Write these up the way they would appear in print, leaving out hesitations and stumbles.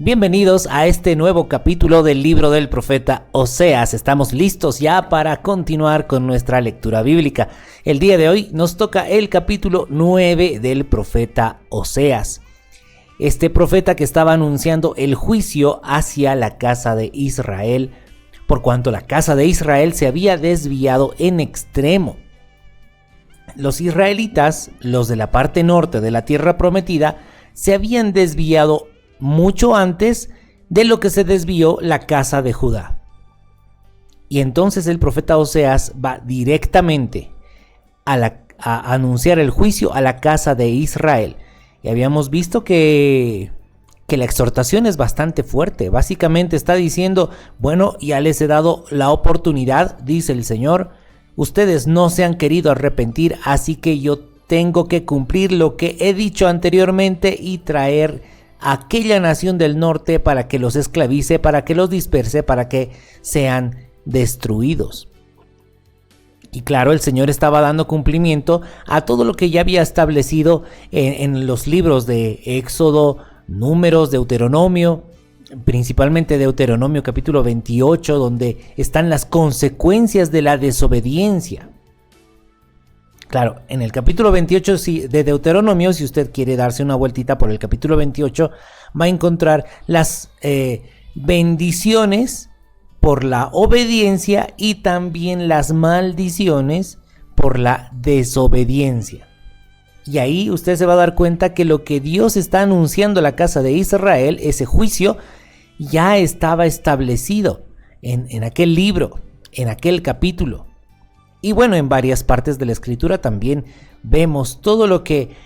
Bienvenidos a este nuevo capítulo del libro del profeta Oseas. Estamos listos ya para continuar con nuestra lectura bíblica. El día de hoy nos toca el capítulo 9 del profeta Oseas. Este profeta que estaba anunciando el juicio hacia la casa de Israel, por cuanto la casa de Israel se había desviado en extremo. Los israelitas, los de la parte norte de la tierra prometida, se habían desviado mucho antes de lo que se desvió la casa de Judá. Y entonces el profeta Oseas va directamente a anunciar el juicio a la casa de Israel. Y habíamos visto que la exhortación es bastante fuerte. Básicamente está diciendo, bueno, ya les he dado la oportunidad, dice el Señor. Ustedes no se han querido arrepentir, así que yo tengo que cumplir lo que he dicho anteriormente y traer a aquella nación del norte para que los esclavice, para que los disperse, para que sean destruidos. Y claro, el Señor estaba dando cumplimiento a todo lo que ya había establecido en los libros de Éxodo, Números, Deuteronomio, principalmente Deuteronomio capítulo 28, donde están las consecuencias de la desobediencia. Claro, en el capítulo 28 de Deuteronomio, si usted quiere darse una vueltita por el capítulo 28, va a encontrar las bendiciones por la obediencia y también las maldiciones por la desobediencia. Y ahí usted se va a dar cuenta que lo que Dios está anunciando a la casa de Israel, ese juicio, ya estaba establecido en aquel libro, en aquel capítulo. Y bueno, en varias partes de la escritura también vemos todo lo que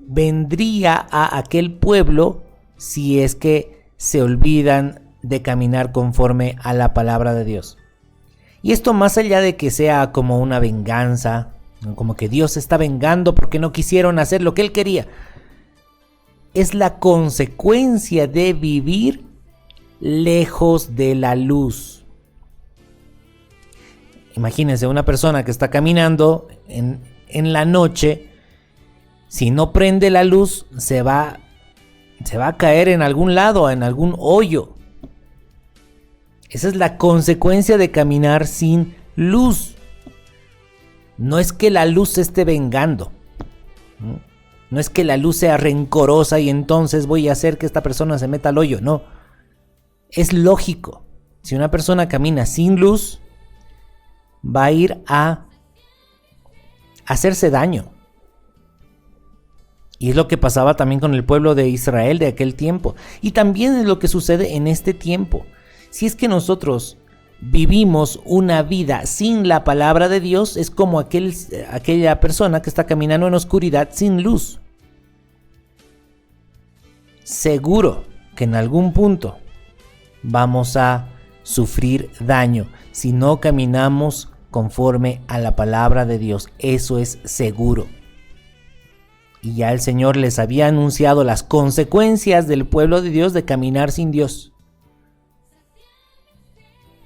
vendría a aquel pueblo si es que se olvidan de caminar conforme a la palabra de Dios. Y esto más allá de que sea como una venganza, como que Dios se está vengando porque no quisieron hacer lo que Él quería, es la consecuencia de vivir lejos de la luz. Imagínense una persona que está caminando en la noche, si no prende la luz, se va a caer en algún lado, en algún hoyo. Esa es la consecuencia de caminar sin luz. No es que la luz se esté vengando. No es que la luz sea rencorosa y entonces voy a hacer que esta persona se meta al hoyo. No. Es lógico. Si una persona camina sin luz, va a ir a hacerse daño. Y es lo que pasaba también con el pueblo de Israel de aquel tiempo. Y también es lo que sucede en este tiempo. Si es que nosotros vivimos una vida sin la palabra de Dios, es como aquella persona que está caminando en oscuridad sin luz. Seguro que en algún punto vamos a sufrir daño si no caminamos conforme a la palabra de Dios. Eso es seguro. Y ya el Señor les había anunciado las consecuencias del pueblo de Dios de caminar sin Dios.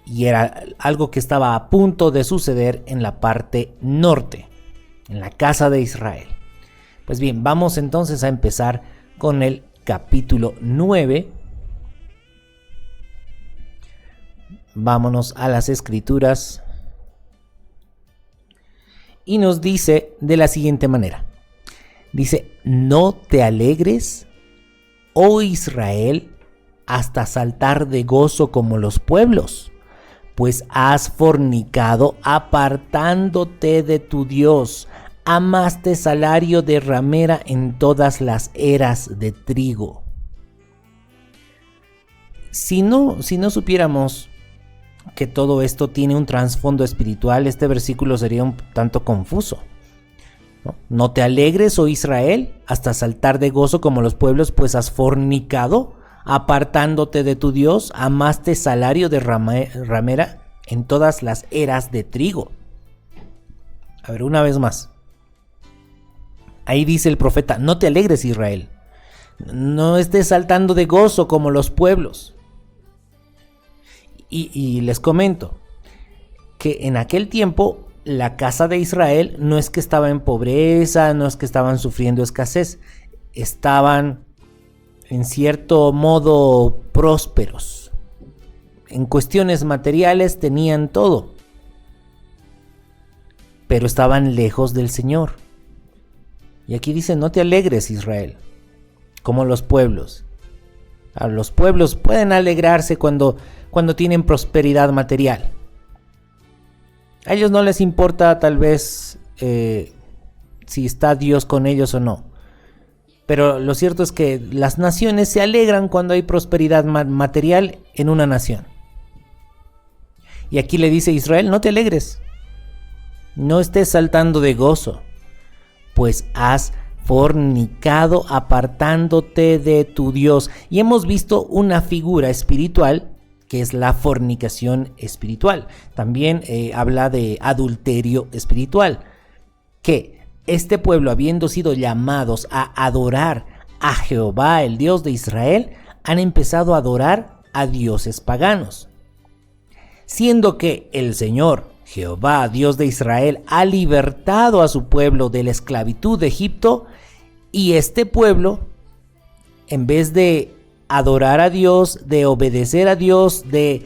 Y era algo que estaba a punto de suceder en la parte norte, en la casa de Israel. Pues bien, vamos entonces a empezar con el capítulo 9. Vámonos a las escrituras. Y nos dice de la siguiente manera. Dice, no te alegres, oh Israel, hasta saltar de gozo como los pueblos, pues has fornicado apartándote de tu Dios, amaste salario de ramera en todas las eras de trigo. Si no supiéramos que todo esto tiene un trasfondo espiritual, este versículo sería un tanto confuso. No te alegres, oh Israel, hasta saltar de gozo como los pueblos, pues has fornicado, apartándote de tu Dios, amaste salario de ramera en todas las eras de trigo. A ver, una vez más. Ahí dice el profeta, no te alegres, Israel. No estés saltando de gozo como los pueblos. Y les comento que en aquel tiempo la casa de Israel no es que estaba en pobreza, no es que estaban sufriendo escasez, estaban en cierto modo prósperos. En cuestiones materiales tenían todo, pero estaban lejos del Señor. Y aquí dice: no te alegres, Israel, como los pueblos. Los pueblos pueden alegrarse cuando tienen prosperidad material. A ellos no les importa tal vez si está Dios con ellos o no. Pero lo cierto es que las naciones se alegran cuando hay prosperidad material en una nación. Y aquí le dice a Israel: no te alegres, no estés saltando de gozo, pues has fornicado apartándote de tu Dios. Y hemos visto una figura espiritual que es la fornicación espiritual. También habla de adulterio espiritual, que este pueblo, habiendo sido llamados a adorar a Jehová, el Dios de Israel, han empezado a adorar a dioses paganos, siendo que el Señor Jehová, Dios de Israel, ha libertado a su pueblo de la esclavitud de Egipto, y este pueblo, en vez de adorar a Dios, de obedecer a Dios, de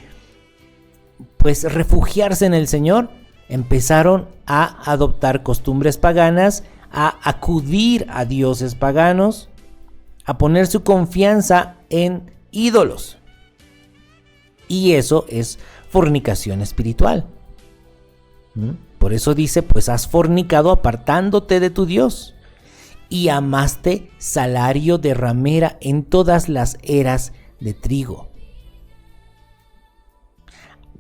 refugiarse en el Señor, empezaron a adoptar costumbres paganas, a acudir a dioses paganos, a poner su confianza en ídolos. Y eso es fornicación espiritual. Por eso dice: pues has fornicado apartándote de tu Dios, y amaste salario de ramera en todas las eras de trigo.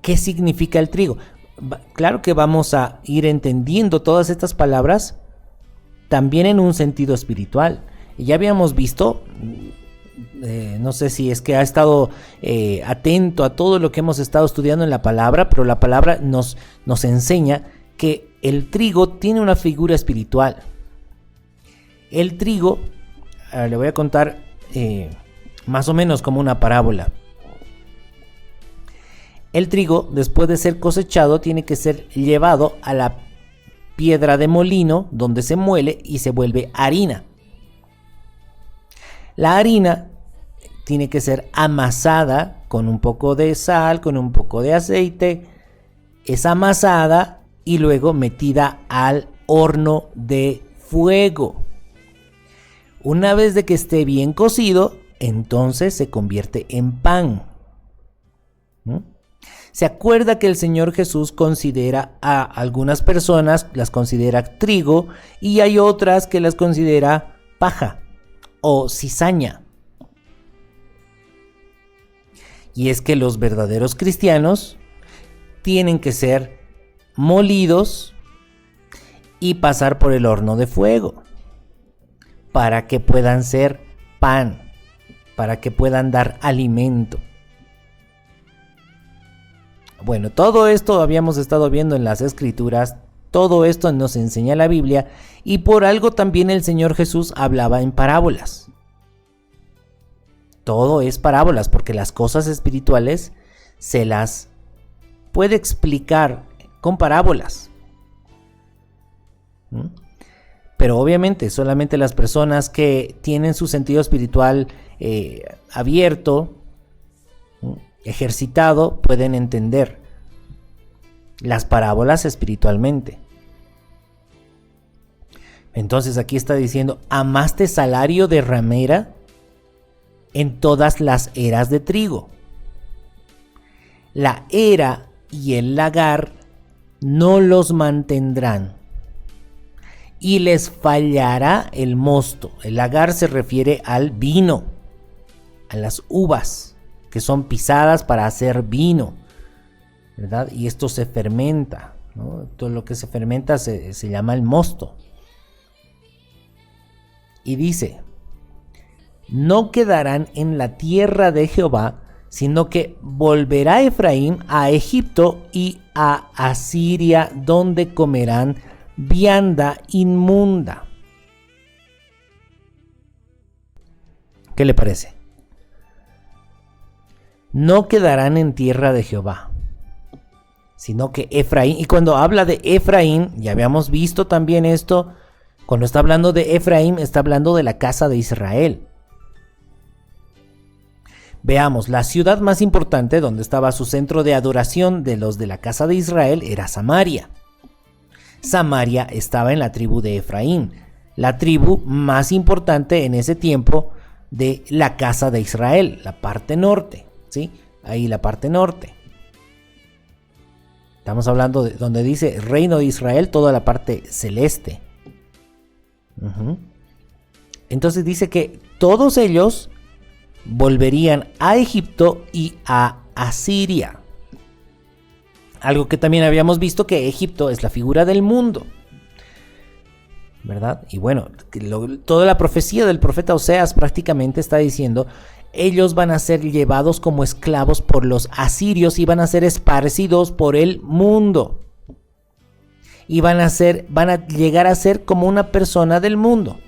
¿Qué significa el trigo? Claro que vamos a ir entendiendo todas estas palabras también en un sentido espiritual. Y ya habíamos visto, no sé si es que ha estado atento a todo lo que hemos estado estudiando en la palabra, pero la palabra nos enseña que el trigo tiene una figura espiritual. El trigo, le voy a contar más o menos como una parábola. El trigo, después de ser cosechado, tiene que ser llevado a la piedra de molino, donde se muele y se vuelve harina. La harina tiene que ser amasada con un poco de sal, con un poco de aceite. Es amasada y luego metida al horno de fuego. Una vez de que esté bien cocido, entonces se convierte en pan. Se acuerda que el Señor Jesús considera a algunas personas, las considera trigo, y hay otras que las considera paja o cizaña. Y es que los verdaderos cristianos tienen que ser molidos y pasar por el horno de fuego para que puedan ser pan, para que puedan dar alimento. Bueno, todo esto habíamos estado viendo en las Escrituras, todo esto nos enseña la Biblia, y por algo también el Señor Jesús hablaba en parábolas. Todo es parábolas, porque las cosas espirituales se las puede explicar con parábolas. Pero obviamente solamente las personas que tienen su sentido espiritual abierto, ejercitado, pueden entender las parábolas espiritualmente. Entonces aquí está diciendo: amaste salario de ramera en todas las eras de trigo. La era y el lagar no los mantendrán, y les fallará el mosto. El lagar se refiere al vino, a las uvas que son pisadas para hacer vino, ¿verdad? Y esto se fermenta, ¿no? Todo lo que se fermenta se llama el mosto. Y dice: no quedarán en la tierra de Jehová, sino que volverá Efraín a Egipto y a Asiria, donde comerán vianda inmunda. ¿Qué le parece? No quedarán en tierra de Jehová, sino que Efraín, y cuando habla de Efraín, ya habíamos visto también esto, cuando está hablando de Efraín, está hablando de la casa de Israel. Veamos, la ciudad más importante donde estaba su centro de adoración de los de la casa de Israel era Samaria. Samaria estaba en la tribu de Efraín, la tribu más importante en ese tiempo de la casa de Israel, la parte norte, ¿sí? Ahí la parte norte. Estamos hablando de donde dice reino de Israel, toda la parte celeste. Entonces dice que todos ellos volverían a Egipto y a Asiria. Algo que también habíamos visto, que Egipto es la figura del mundo, ¿verdad? Y bueno, toda la profecía del profeta Oseas prácticamente está diciendo: ellos van a ser llevados como esclavos por los asirios y van a ser esparcidos por el mundo. Y van a llegar a ser como una persona del mundo.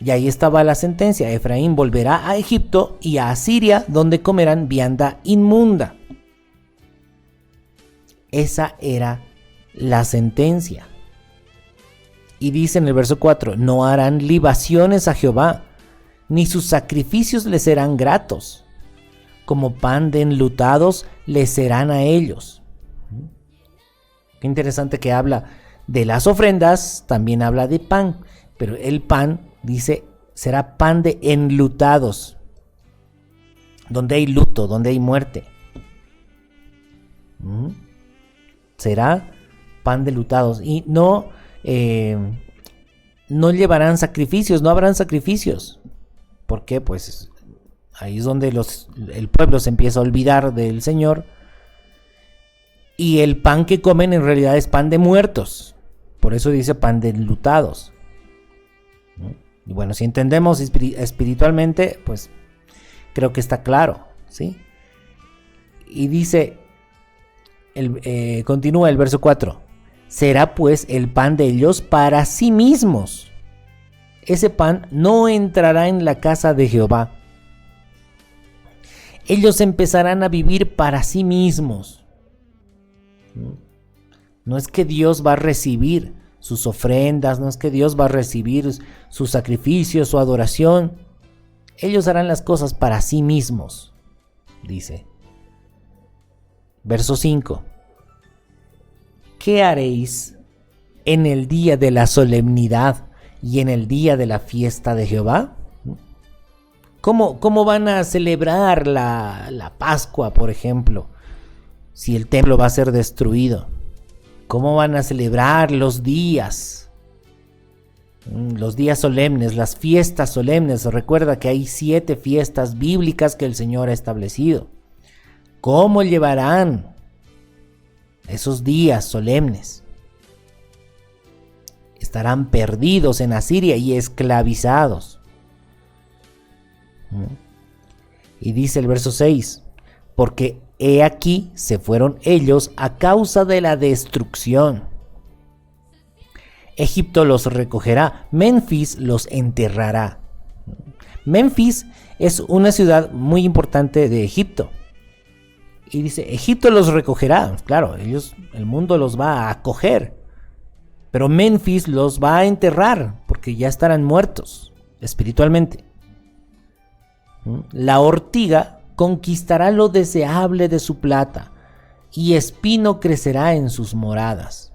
Y ahí estaba la sentencia: Efraín volverá a Egipto y a Asiria, donde comerán vianda inmunda. Esa era la sentencia. Y dice en el verso 4: no harán libaciones a Jehová, ni sus sacrificios les serán gratos. Como pan de enlutados les serán a ellos. Qué interesante que habla de las ofrendas, también habla de pan, pero el pan, dice, será pan de enlutados, donde hay luto, donde hay muerte. Será pan de enlutados. Y no llevarán sacrificios, no habrán sacrificios. ¿Por qué? Pues ahí es donde el pueblo se empieza a olvidar del Señor. Y el pan que comen en realidad es pan de muertos. Por eso dice pan de enlutados. Y bueno, si entendemos espiritualmente, pues creo que está claro, ¿sí? Y dice, continúa el verso 4: será pues el pan de ellos para sí mismos. Ese pan no entrará en la casa de Jehová. Ellos empezarán a vivir para sí mismos. No es que Dios va a recibir sus ofrendas, no es que Dios va a recibir sus sacrificios, su adoración. Ellos harán las cosas para sí mismos, dice. Verso 5: ¿qué haréis en el día de la solemnidad y en el día de la fiesta de Jehová? ¿Cómo van a celebrar la Pascua, por ejemplo, si el templo va a ser destruido? ¿Cómo van a celebrar los días solemnes, las fiestas solemnes? Recuerda que hay 7 fiestas bíblicas que el Señor ha establecido. ¿Cómo llevarán esos días solemnes? Estarán perdidos en Asiria y esclavizados. Y dice el verso 6: porque he aquí se fueron ellos a causa de la destrucción. Egipto los recogerá, Menfis los enterrará. Menfis es una ciudad muy importante de Egipto. Y dice, Egipto los recogerá. Claro, el mundo los va a acoger. Pero Menfis los va a enterrar, porque ya estarán muertos espiritualmente. La ortiga conquistará lo deseable de su plata, y espino crecerá en sus moradas.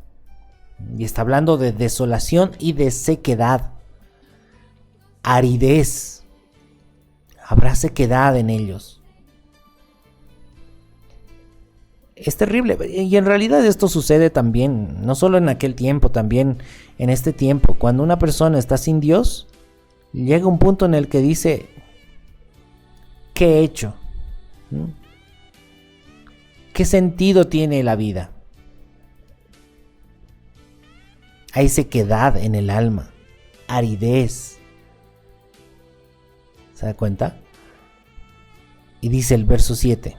Y está hablando de desolación y de sequedad, aridez. Habrá sequedad en ellos. Es terrible, y en realidad esto sucede también, no solo en aquel tiempo, también en este tiempo. Cuando una persona está sin Dios, llega un punto en el que dice, ¿qué he hecho? ¿Qué sentido tiene la vida? Hay sequedad en el alma, aridez. ¿Se da cuenta? Y dice el verso 7: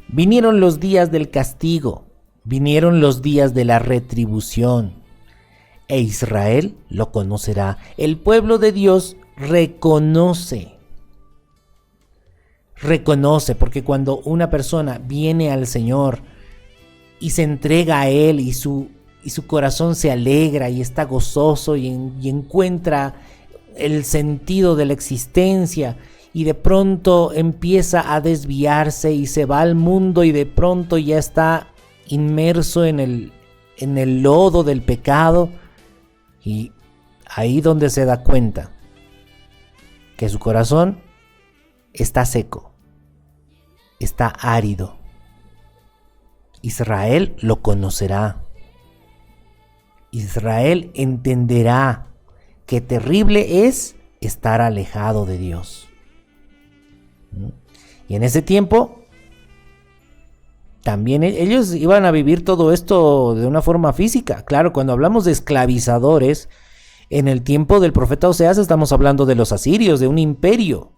vinieron los días del castigo, vinieron los días de la retribución, e Israel lo conocerá. El pueblo de Dios reconoce, porque cuando una persona viene al Señor y se entrega a Él y su corazón se alegra y está gozoso y encuentra el sentido de la existencia y de pronto empieza a desviarse y se va al mundo y de pronto ya está inmerso en el lodo del pecado, y ahí donde se da cuenta que su corazón está seco, está árido. Israel lo conocerá. Israel entenderá qué terrible es estar alejado de Dios. Y en ese tiempo también ellos iban a vivir todo esto de una forma física. Claro, cuando hablamos de esclavizadores, en el tiempo del profeta Oseas estamos hablando de los asirios, de un imperio,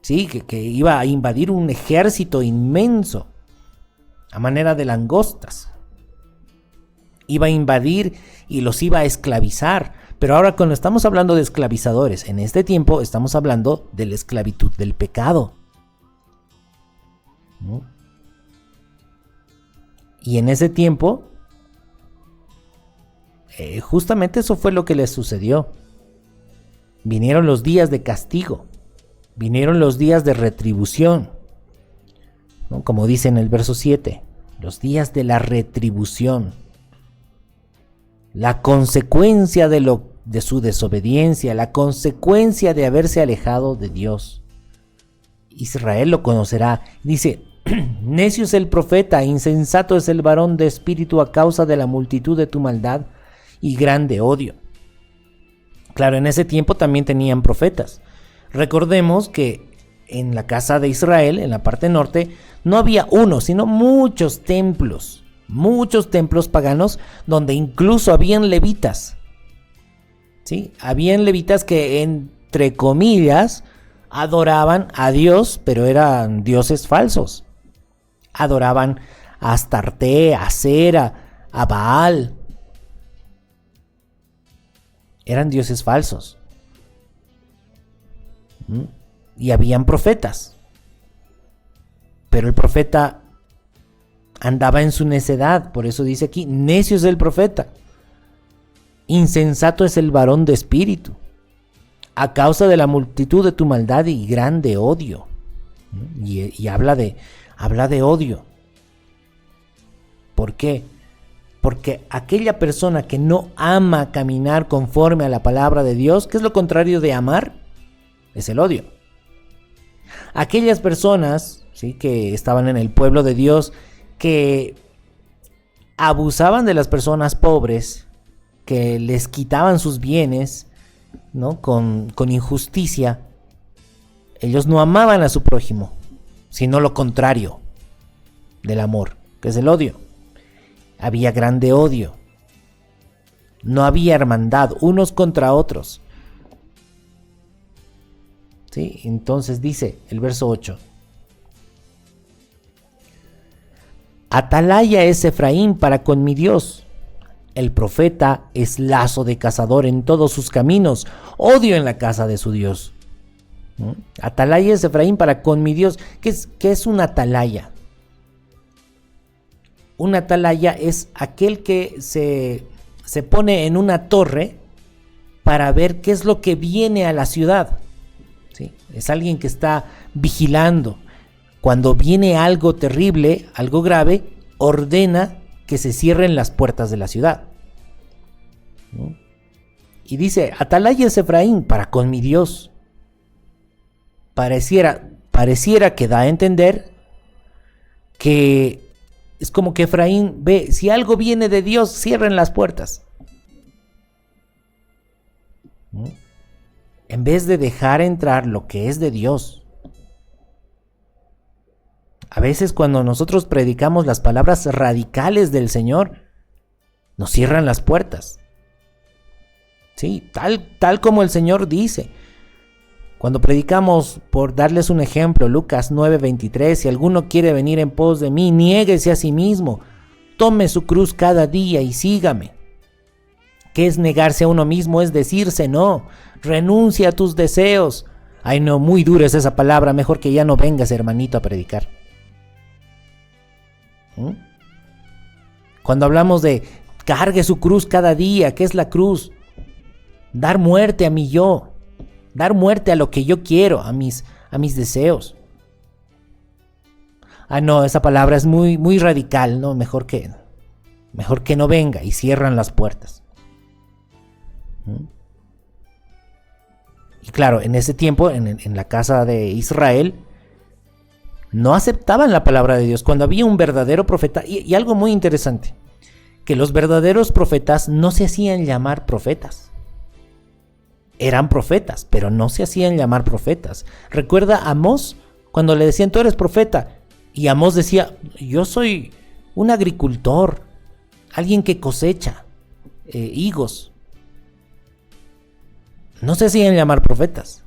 ¿sí? que iba a invadir un ejército inmenso a manera de langostas. Iba a invadir y los iba a esclavizar. Pero ahora, cuando estamos hablando de esclavizadores, en este tiempo estamos hablando de la esclavitud del pecado. ¿No? Y en ese tiempo, justamente eso fue lo que les sucedió. Vinieron los días de castigo, vinieron los días de retribución, ¿no? Como dice en el verso 7, los días de la retribución, la consecuencia de su desobediencia, la consecuencia de haberse alejado de Dios. Israel lo conocerá. Dice: necio es el profeta, insensato es el varón de espíritu a causa de la multitud de tu maldad y grande odio. Claro, en ese tiempo también tenían profetas. Recordemos que en la casa de Israel, en la parte norte, no había uno, sino muchos templos paganos, donde incluso habían levitas. ¿Sí? Habían levitas que, entre comillas, adoraban a Dios, pero eran dioses falsos. Adoraban a Astarte, a Sera, a Baal. Eran dioses falsos. Y habían profetas. Pero el profeta andaba en su necedad. Por eso dice aquí: necio es el profeta, insensato es el varón de espíritu, a causa de la multitud de tu maldad y grande odio. Y habla de odio. ¿Por qué? Porque aquella persona que no ama caminar conforme a la palabra de Dios, ¿qué es lo contrario de amar? Es el odio. Aquellas personas, ¿sí?, que estaban en el pueblo de Dios, que abusaban de las personas pobres, que les quitaban sus bienes, ¿no?, con injusticia, ellos no amaban a su prójimo, sino lo contrario del amor, que es el odio. Había grande odio. No había hermandad unos contra otros. ¿Sí? Entonces dice el verso 8: atalaya es Efraín para con mi Dios. El profeta es lazo de cazador en todos sus caminos, odio en la casa de su Dios. Atalaya es Efraín para con mi Dios. ¿Qué es una atalaya? Una atalaya es aquel que se pone en una torre para ver qué es lo que viene a la ciudad. ¿Sí? Es alguien que está vigilando. Cuando viene algo terrible, algo grave, ordena que se cierren las puertas de la ciudad. ¿No? Y dice: atalaya es Efraín para con mi Dios. Pareciera que da a entender que es como que Efraín ve, si algo viene de Dios, cierren las puertas. ¿No? En vez de dejar entrar lo que es de Dios. A veces cuando nosotros predicamos las palabras radicales del Señor, nos cierran las puertas. Sí, tal como el Señor dice. Cuando predicamos, por darles un ejemplo, Lucas 9:23, si alguno quiere venir en pos de mí, niéguese a sí mismo, tome su cruz cada día y sígame. ¿Qué es negarse a uno mismo? Es decirse no, renuncia a tus deseos. Ay no, muy dura es esa palabra, mejor que ya no vengas, hermanito, a predicar. Cuando hablamos de cargue su cruz cada día, ¿qué es la cruz? Dar muerte a mi yo. dar muerte a lo que yo quiero, a mis deseos. Ah, no, esa palabra es muy, muy radical, ¿no? Mejor que no venga, y cierran las puertas. Y claro, en ese tiempo, en la casa de Israel, no aceptaban la palabra de Dios. Cuando había un verdadero profeta, y algo muy interesante, que los verdaderos profetas no se hacían llamar profetas. Eran profetas, pero no se hacían llamar profetas. Recuerda a Amós, cuando le decían, tú eres profeta, y Amós decía, yo soy un agricultor, alguien que cosecha higos. No se hacían llamar profetas.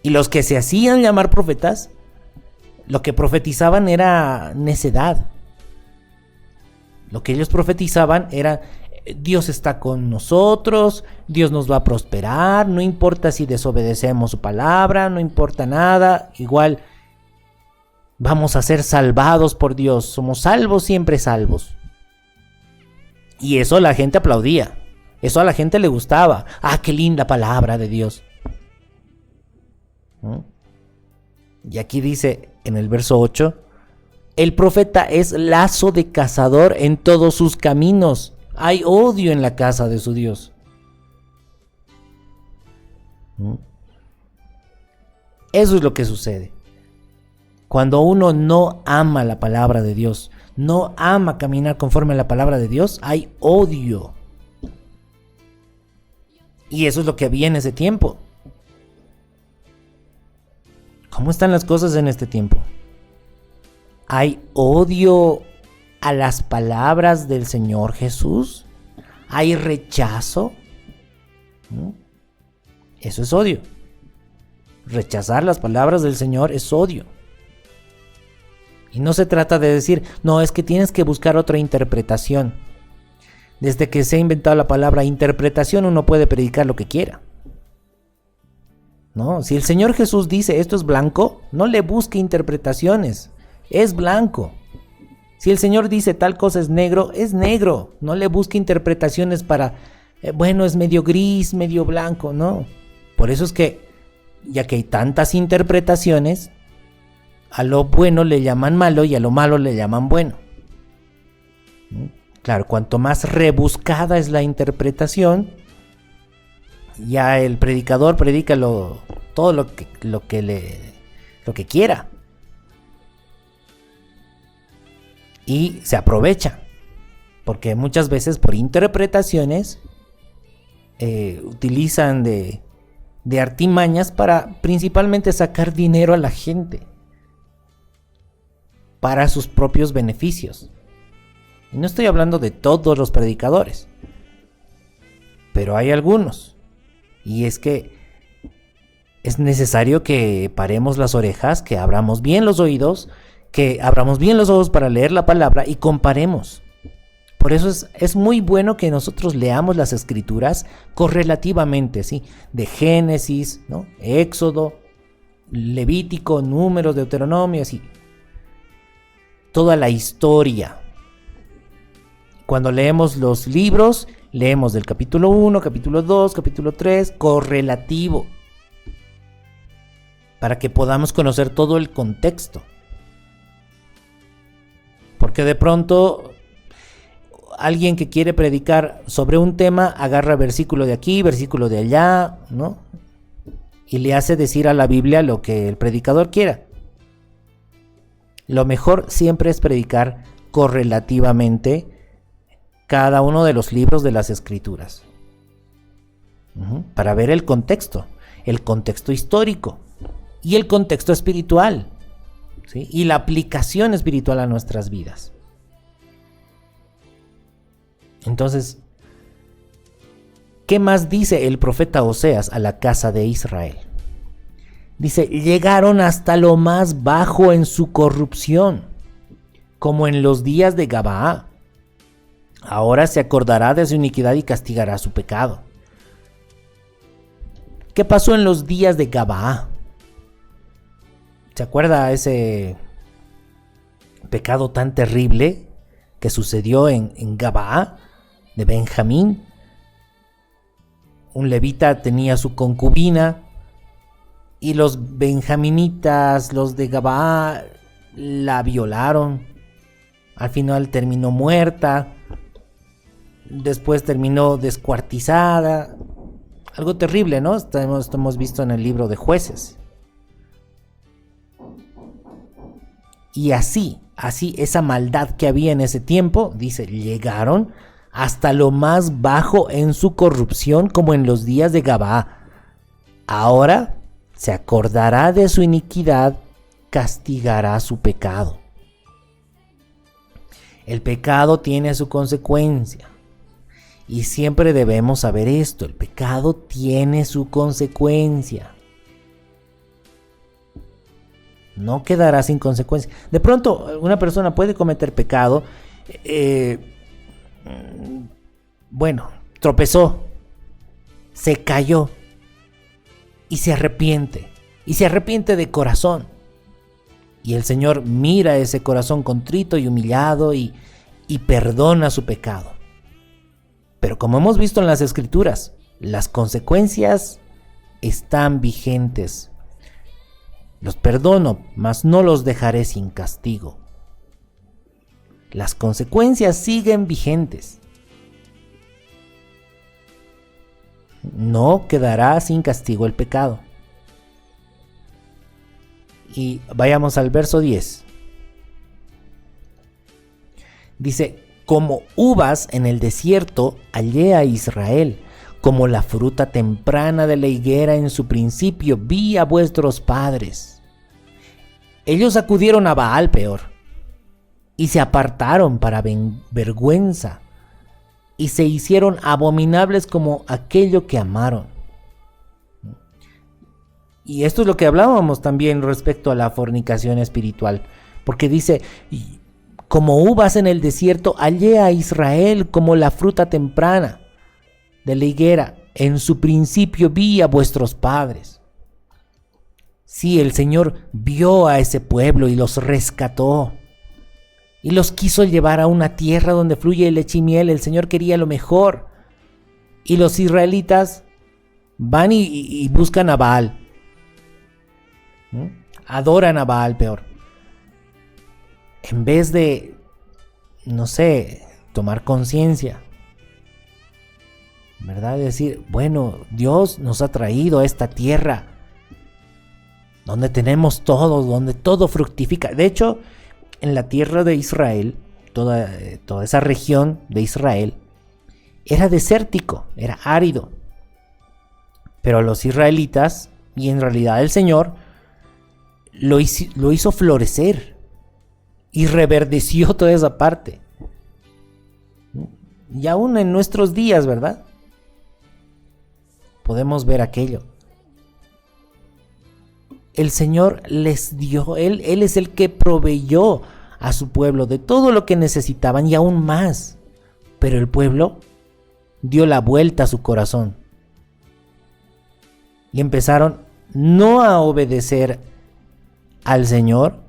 Y los que se hacían llamar profetas, lo que profetizaban era necedad. Lo que ellos profetizaban era, Dios está con nosotros, Dios nos va a prosperar, no importa si desobedecemos su palabra, no importa nada, igual vamos a ser salvados por Dios, somos salvos, siempre salvos. Y eso la gente aplaudía, eso a la gente le gustaba. Ah, qué linda palabra de Dios. Y aquí dice en el verso 8, el profeta es lazo de cazador en todos sus caminos. Hay odio en la casa de su Dios. Eso es lo que sucede. Cuando uno no ama la palabra de Dios, no ama caminar conforme a la palabra de Dios, hay odio. Y eso es lo que había en ese tiempo. ¿Cómo están las cosas en este tiempo? ¿Hay odio a las palabras del Señor Jesús? ¿Hay rechazo? Eso es odio. Rechazar las palabras del Señor es odio. Y no se trata de decir, no, es que tienes que buscar otra interpretación. Desde que se ha inventado la palabra interpretación, uno puede predicar lo que quiera. No, si el Señor Jesús dice esto es blanco, no le busque interpretaciones. Es blanco. Si el Señor dice tal cosa es negro, es negro. No le busque interpretaciones para, bueno, es medio gris, medio blanco, no. Por eso es que, ya que hay tantas interpretaciones, a lo bueno le llaman malo y a lo malo le llaman bueno. Claro, cuanto más rebuscada es la interpretación, ya el predicador predica todo lo que quiera. Y se aprovecha, porque muchas veces por interpretaciones utilizan de artimañas para principalmente sacar dinero a la gente, para sus propios beneficios. Y no estoy hablando de todos los predicadores, pero hay algunos. Y es que es necesario que paremos las orejas, que abramos bien los oídos, que abramos bien los ojos para leer la palabra y comparemos. Por eso es muy bueno que nosotros leamos las escrituras correlativamente, ¿sí? De Génesis, ¿no? Éxodo, Levítico, Números, Deuteronomio, así. Toda la historia. Cuando leemos los libros, leemos del capítulo 1, capítulo 2, capítulo 3, correlativo, para que podamos conocer todo el contexto. Porque de pronto alguien que quiere predicar sobre un tema agarra versículo de aquí, versículo de allá, ¿no? Y le hace decir a la Biblia lo que el predicador quiera. Lo mejor siempre es predicar correlativamente cada uno de los libros de las Escrituras, para ver el contexto histórico y el contexto espiritual, ¿sí? Y la aplicación espiritual a nuestras vidas. Entonces, ¿qué más dice el profeta Oseas a la casa de Israel? Dice, llegaron hasta lo más bajo en su corrupción, como en los días de Gabaá. Ahora se acordará de su iniquidad y castigará su pecado. ¿Qué pasó en los días de Gabaá? ¿Se acuerda ese pecado tan terrible que sucedió en Gabaá de Benjamín? un levita tenía su concubina y los benjaminitas, los de Gabaa, la violaron. Al final terminó muerta, después terminó descuartizada. Algo terrible, ¿no? Esto hemos visto en el libro de Jueces. Y así, esa maldad que había en ese tiempo, dice, llegaron hasta lo más bajo en su corrupción, como en los días de Gabaa. Ahora se acordará de su iniquidad, castigará su pecado. El pecado tiene su consecuencia. Y siempre debemos saber esto, el pecado tiene su consecuencia. No quedará sin consecuencia. De pronto, una persona puede cometer pecado, tropezó, se cayó y se arrepiente de corazón. Y el Señor mira ese corazón contrito y humillado y perdona su pecado. Pero como hemos visto en las Escrituras, las consecuencias están vigentes. Los perdono, mas no los dejaré sin castigo. Las consecuencias siguen vigentes. No quedará sin castigo el pecado. Y vayamos al verso 10. Dice, como uvas en el desierto hallé a Israel, como la fruta temprana de la higuera en su principio vi a vuestros padres. Ellos acudieron a Baal Peor, y se apartaron para vergüenza, y se hicieron abominables como aquello que amaron. Y esto es lo que hablábamos también respecto a la fornicación espiritual, porque dice, como uvas en el desierto hallé a Israel, como la fruta temprana de la higuera, en su principio vi a vuestros padres. Sí, el Señor vio a ese pueblo y los rescató y los quiso llevar a una tierra donde fluye leche y miel. El Señor quería lo mejor, y los israelitas van y buscan a Baal, adoran a Baal Peor, en vez de, tomar conciencia, ¿verdad? Decir, bueno, Dios nos ha traído a esta tierra donde tenemos todo, donde todo fructifica. De hecho, en la tierra de Israel, toda esa región de Israel era desértico, era árido. Pero los israelitas, y en realidad el Señor, lo hizo florecer y reverdeció toda esa parte. Y aún en nuestros días, ¿verdad? Podemos ver aquello. El Señor les dio, Él es el que proveyó a su pueblo de todo lo que necesitaban y aún más. Pero el pueblo dio la vuelta a su corazón y empezaron no a obedecer al Señor,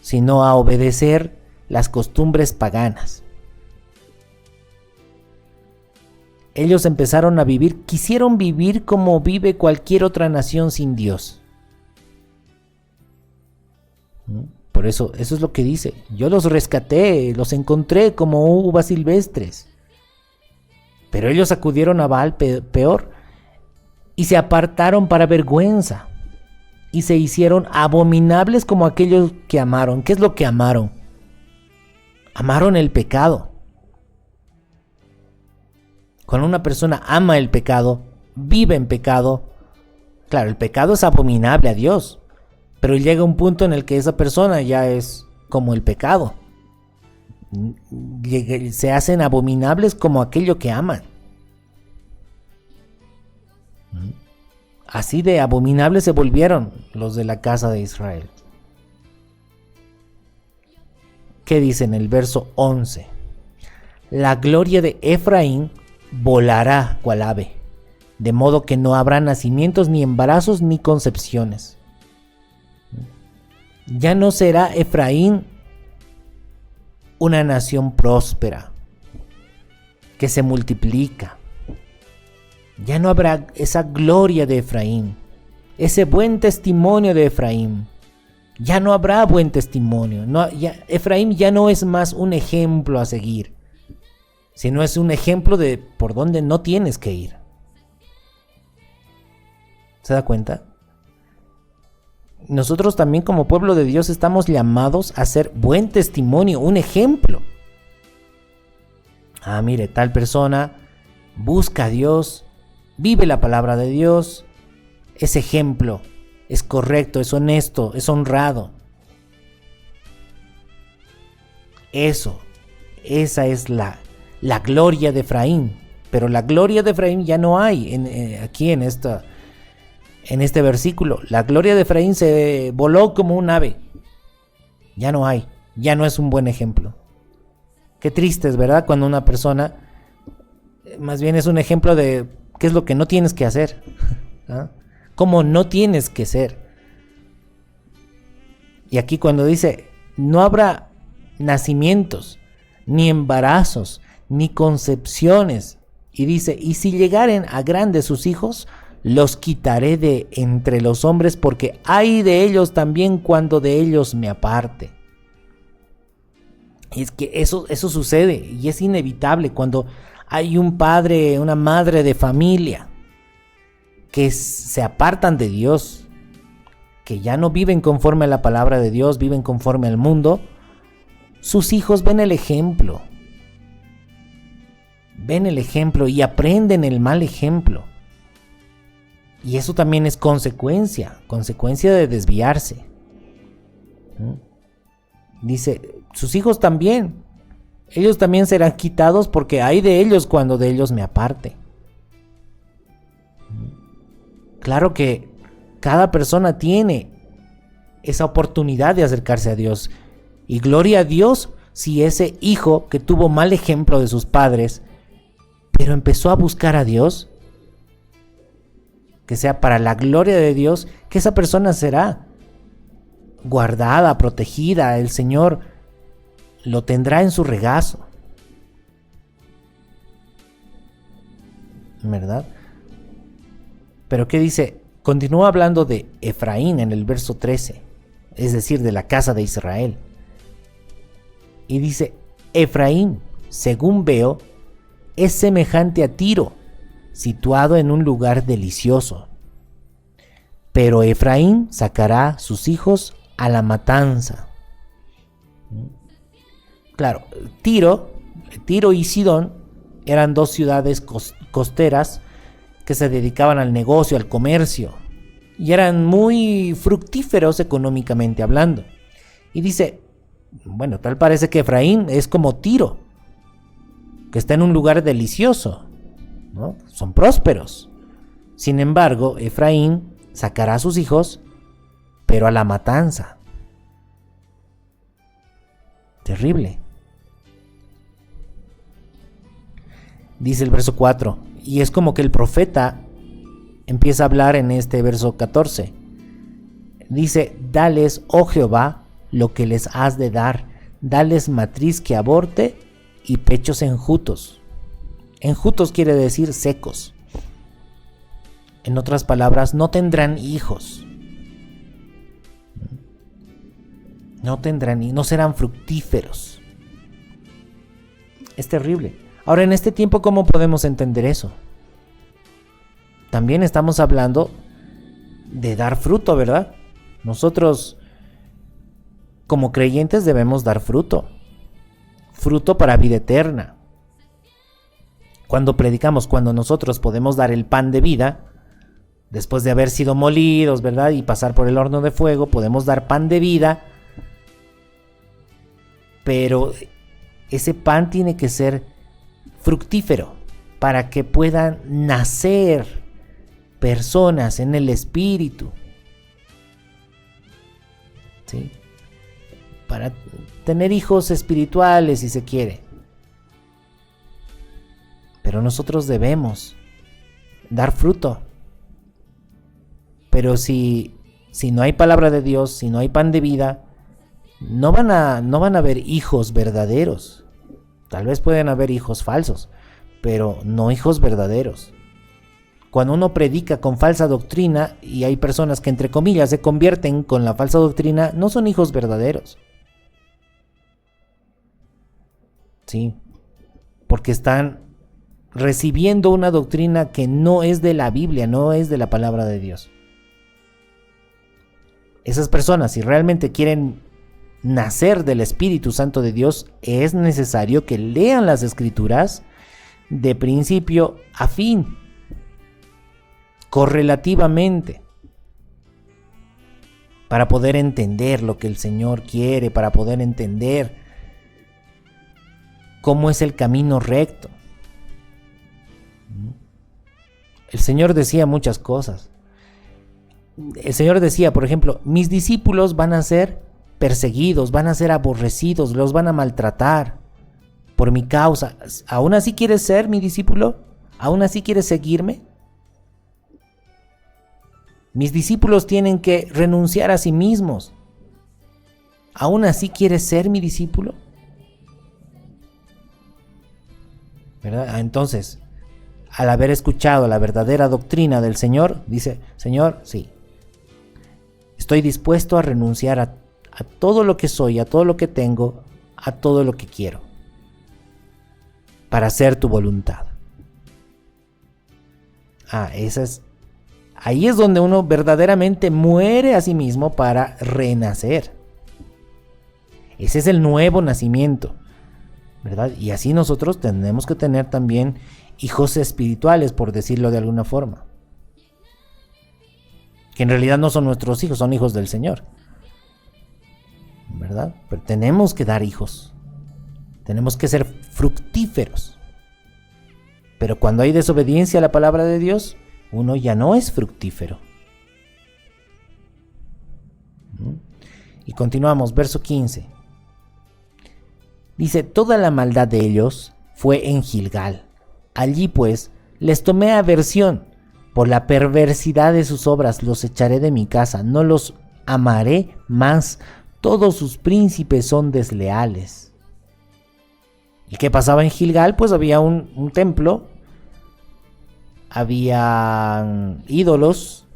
sino a obedecer las costumbres paganas. Ellos empezaron a quisieron vivir como vive cualquier otra nación sin Dios. Por eso es lo que dice. Yo los rescaté, los encontré como uvas silvestres. Pero ellos acudieron a Baal Peor y se apartaron para vergüenza. Y se hicieron abominables como aquellos que amaron. ¿Qué es lo que amaron? Amaron el pecado. Cuando una persona ama el pecado, vive en pecado, claro, el pecado es abominable a Dios, pero llega un punto en el que esa persona ya es como el pecado. Se hacen abominables como aquello que aman. Así de abominables se volvieron los de la casa de Israel. ¿Qué dice en el verso 11? La gloria de Efraín volará cual ave, de modo que no habrá nacimientos, ni embarazos, ni concepciones. Ya no será Efraín una nación próspera, que se multiplica. Ya no habrá esa gloria de Efraín, ese buen testimonio de Efraín. Ya no habrá buen testimonio. Efraín ya no es más un ejemplo a seguir, sino es un ejemplo de por dónde no tienes que ir. ¿Se da cuenta? Nosotros también como pueblo de Dios estamos llamados a ser buen testimonio, un ejemplo. Mire, tal persona busca a Dios, vive la palabra de Dios, es ejemplo, es correcto, es honesto, es honrado. Esa es la gloria de Efraín. Pero la gloria de Efraín ya no hay aquí en este versículo. La gloria de Efraín se voló como un ave. Ya no hay, ya no es un buen ejemplo. Qué triste es, ¿verdad? Cuando una persona, más bien es un ejemplo de qué es lo que no tienes que hacer. ¿Ah? Cómo no tienes que ser. Y aquí cuando dice, no habrá nacimientos, ni embarazos, ni concepciones. Y dice, y si llegaren a grandes sus hijos, los quitaré de entre los hombres, porque hay de ellos también cuando de ellos me aparte. Y es que eso sucede y es inevitable cuando hay un padre, una madre de familia que se apartan de Dios, que ya no viven conforme a la palabra de Dios, viven conforme al mundo. Sus hijos ven el ejemplo y aprenden el mal ejemplo. Y eso también es consecuencia de desviarse. Dice, sus hijos también, ellos también serán quitados, porque hay de ellos cuando de ellos me aparte. Claro que cada persona tiene esa oportunidad de acercarse a Dios. Y gloria a Dios si ese hijo que tuvo mal ejemplo de sus padres, pero empezó a buscar a Dios, que sea para la gloria de Dios, que esa persona será guardada, protegida. El Señor lo tendrá en su regazo, ¿verdad? Pero ¿qué dice? Continúa hablando de Efraín en el verso 13, es decir, de la casa de Israel. Y dice, Efraín, según veo, es semejante a Tiro, situado en un lugar delicioso. Pero Efraín sacará sus hijos a la matanza. Claro, Tiro y Sidón eran dos ciudades costeras que se dedicaban al negocio, al comercio, y eran muy fructíferos económicamente hablando. Y dice, bueno, tal parece que Efraín es como Tiro, que está en un lugar delicioso, ¿no? Son prósperos. Sin embargo, Efraín sacará a sus hijos, pero a la matanza. Terrible. Dice el verso 4, y es como que el profeta empieza a hablar en este verso 14. Dice, dales, oh Jehová, lo que les has de dar, dales matriz que aborte y pechos enjutos. Enjutos quiere decir secos. En otras palabras, no tendrán hijos. No tendrán y no serán fructíferos. Es terrible. Ahora, en este tiempo, ¿cómo podemos entender eso? También estamos hablando de dar fruto, ¿verdad? Nosotros, como creyentes, debemos dar fruto. Fruto para vida eterna. Cuando predicamos, cuando nosotros podemos dar el pan de vida, después de haber sido molidos, ¿verdad? Y pasar por el horno de fuego, podemos dar pan de vida. Pero ese pan tiene que ser fructífero para que puedan nacer personas en el espíritu, ¿sí? Para tener hijos espirituales, si se quiere. Pero nosotros debemos dar fruto. Pero si no hay palabra de Dios, si no hay pan de vida, no van a haber hijos verdaderos. Tal vez pueden haber hijos falsos, pero no hijos verdaderos. cuando uno predica con falsa doctrina y hay personas que entre comillas se convierten con la falsa doctrina, no son hijos verdaderos. Sí, porque están recibiendo una doctrina que no es de la Biblia, no es de la palabra de Dios. Esas personas, si realmente quieren nacer del Espíritu Santo de Dios, es necesario que lean las Escrituras de principio a fin, correlativamente, para poder entender lo que el Señor quiere, para poder entender cómo es el camino recto. El Señor decía muchas cosas. El Señor decía, por ejemplo, mis discípulos van a ser perseguidos, van a ser aborrecidos, los van a maltratar por mi causa. ¿Aún así quieres ser mi discípulo? ¿Aún así quieres seguirme? Mis discípulos tienen que renunciar a sí mismos. ¿Aún así quieres ser mi discípulo? ¿Verdad? Entonces, al haber escuchado la verdadera doctrina del Señor, dice, Señor, sí, estoy dispuesto a renunciar a todo lo que soy, a todo lo que tengo, a todo lo que quiero, para hacer tu voluntad. Ahí es donde uno verdaderamente muere a sí mismo para renacer. Ese es el nuevo nacimiento, ¿verdad? Y así nosotros tenemos que tener también hijos espirituales, por decirlo de alguna forma, que en realidad no son nuestros hijos, son hijos del Señor, ¿verdad? Pero tenemos que dar hijos, tenemos que ser fructíferos. Pero cuando hay desobediencia a la palabra de Dios, uno ya no es fructífero. Y continuamos, verso 15. Dice, toda la maldad de ellos fue en Gilgal. Allí pues les tomé aversión. Por la perversidad de sus obras los echaré de mi casa. No los amaré más. Todos sus príncipes son desleales. ¿Y qué pasaba en Gilgal? Pues había un templo. Había ídolos.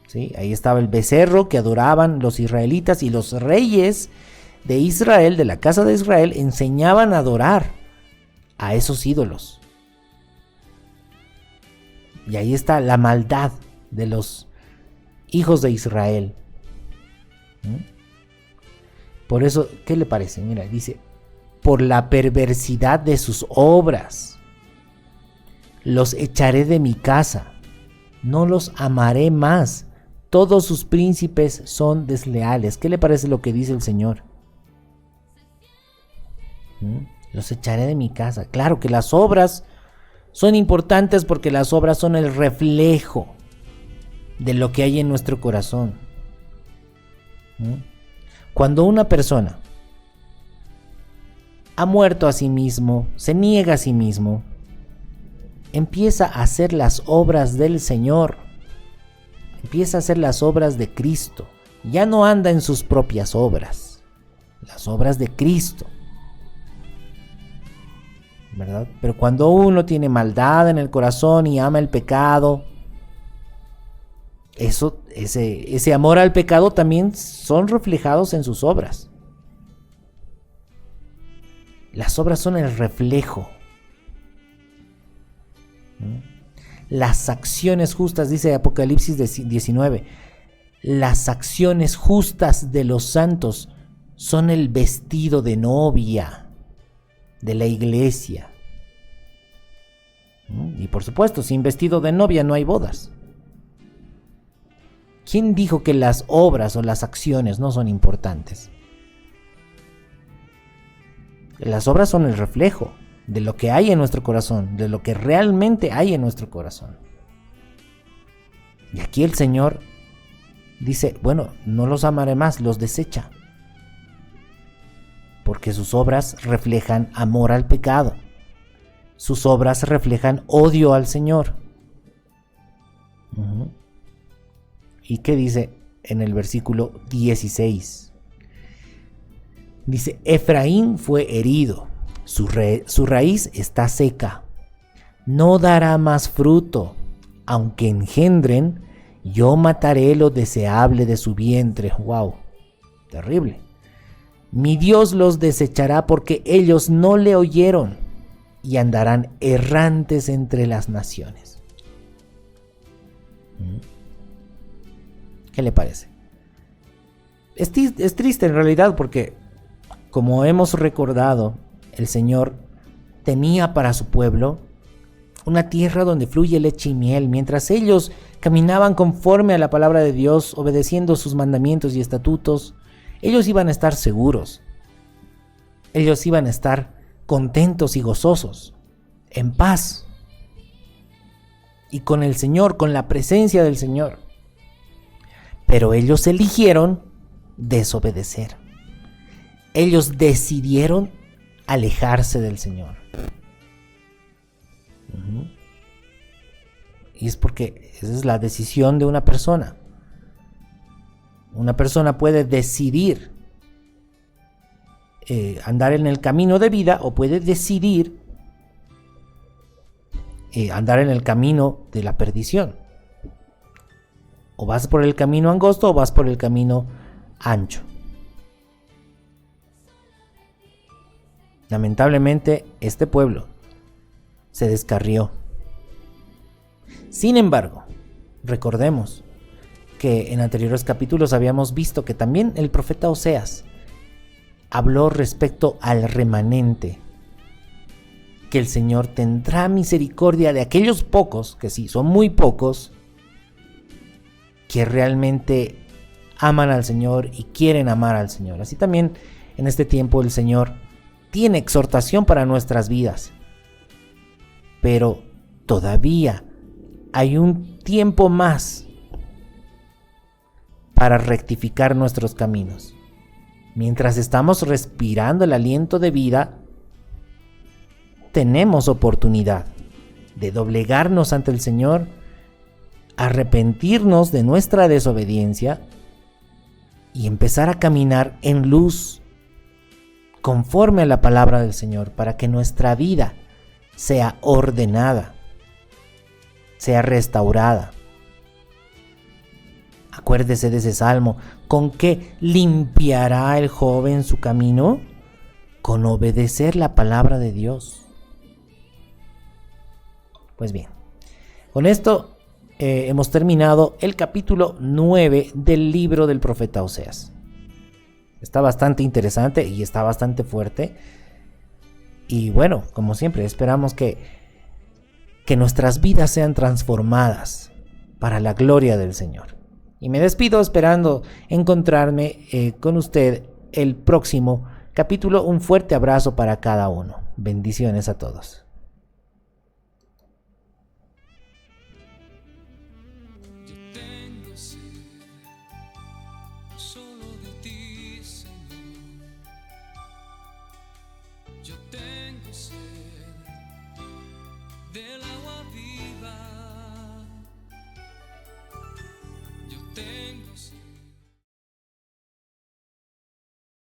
¿Sí? Ahí estaba el becerro que adoraban los israelitas, y los reyes de Israel, de la casa de Israel, enseñaban a adorar a esos ídolos. Y ahí está la maldad de los hijos de Israel. Por eso, ¿qué le parece? Mira, dice, por la perversidad de sus obras los echaré de mi casa, no los amaré más. Todos sus príncipes son desleales. ¿Qué le parece lo que dice el Señor? Los echaré de mi casa. Claro que las obras son importantes, porque las obras son el reflejo de lo que hay en nuestro corazón. Cuando una persona ha muerto a sí mismo, se niega a sí mismo, empieza a hacer las obras del Señor, empieza a hacer las obras de Cristo. Ya no anda en sus propias obras, las obras de Cristo, ¿verdad? Pero cuando uno tiene maldad en el corazón y ama el pecado, ese amor al pecado también son reflejados en sus obras. Las obras son el reflejo. Las acciones justas, dice Apocalipsis 19, las acciones justas de los santos son el vestido de novia de la iglesia. Y por supuesto, sin vestido de novia no hay bodas. ¿Quién dijo que las obras o las acciones no son importantes? Las obras son el reflejo de lo que hay en nuestro corazón, de lo que realmente hay en nuestro corazón. Y aquí el Señor dice, bueno, no los amaré más, los desecha. Porque sus obras reflejan amor al pecado. Sus obras reflejan odio al Señor. ¿Y qué dice en el versículo 16? Dice, Efraín fue herido, su raíz está seca, no dará más fruto, aunque engendren, yo mataré lo deseable de su vientre. ¡Wow! Terrible. Mi Dios los desechará porque ellos no le oyeron y andarán errantes entre las naciones. ¿Qué le parece? Es triste en realidad porque, como hemos recordado, el Señor tenía para su pueblo una tierra donde fluye leche y miel, mientras ellos caminaban conforme a la palabra de Dios, obedeciendo sus mandamientos y estatutos. Ellos iban a estar seguros, ellos iban a estar contentos y gozosos, en paz, y con el Señor, con la presencia del Señor. Pero ellos eligieron desobedecer. Ellos decidieron alejarse del Señor. Y es porque esa es la decisión de una persona. Una persona puede decidir andar en el camino de vida o puede decidir andar en el camino de la perdición. O vas por el camino angosto o vas por el camino ancho. Lamentablemente, este pueblo se descarrió. Sin embargo, recordemos que en anteriores capítulos habíamos visto que también el profeta Oseas habló respecto al remanente, que el Señor tendrá misericordia de aquellos pocos, que sí, son muy pocos, que realmente aman al Señor y quieren amar al Señor. Así también en este tiempo el Señor tiene exhortación para nuestras vidas, pero todavía hay un tiempo más para rectificar nuestros caminos. Mientras estamos respirando el aliento de vida, tenemos oportunidad de doblegarnos ante el Señor, arrepentirnos de nuestra desobediencia y empezar a caminar en luz conforme a la palabra del Señor, para que nuestra vida sea ordenada, sea restaurada. Acuérdese de ese salmo: ¿con qué limpiará el joven su camino? Con obedecer la palabra de Dios. Pues bien, con esto hemos terminado el capítulo 9 del libro del profeta Oseas. Está bastante interesante y está bastante fuerte. Y bueno, como siempre, esperamos que nuestras vidas sean transformadas para la gloria del Señor. Y me despido esperando encontrarme con usted el próximo capítulo. Un fuerte abrazo para cada uno. Bendiciones a todos. Yo tengo sed del agua viva.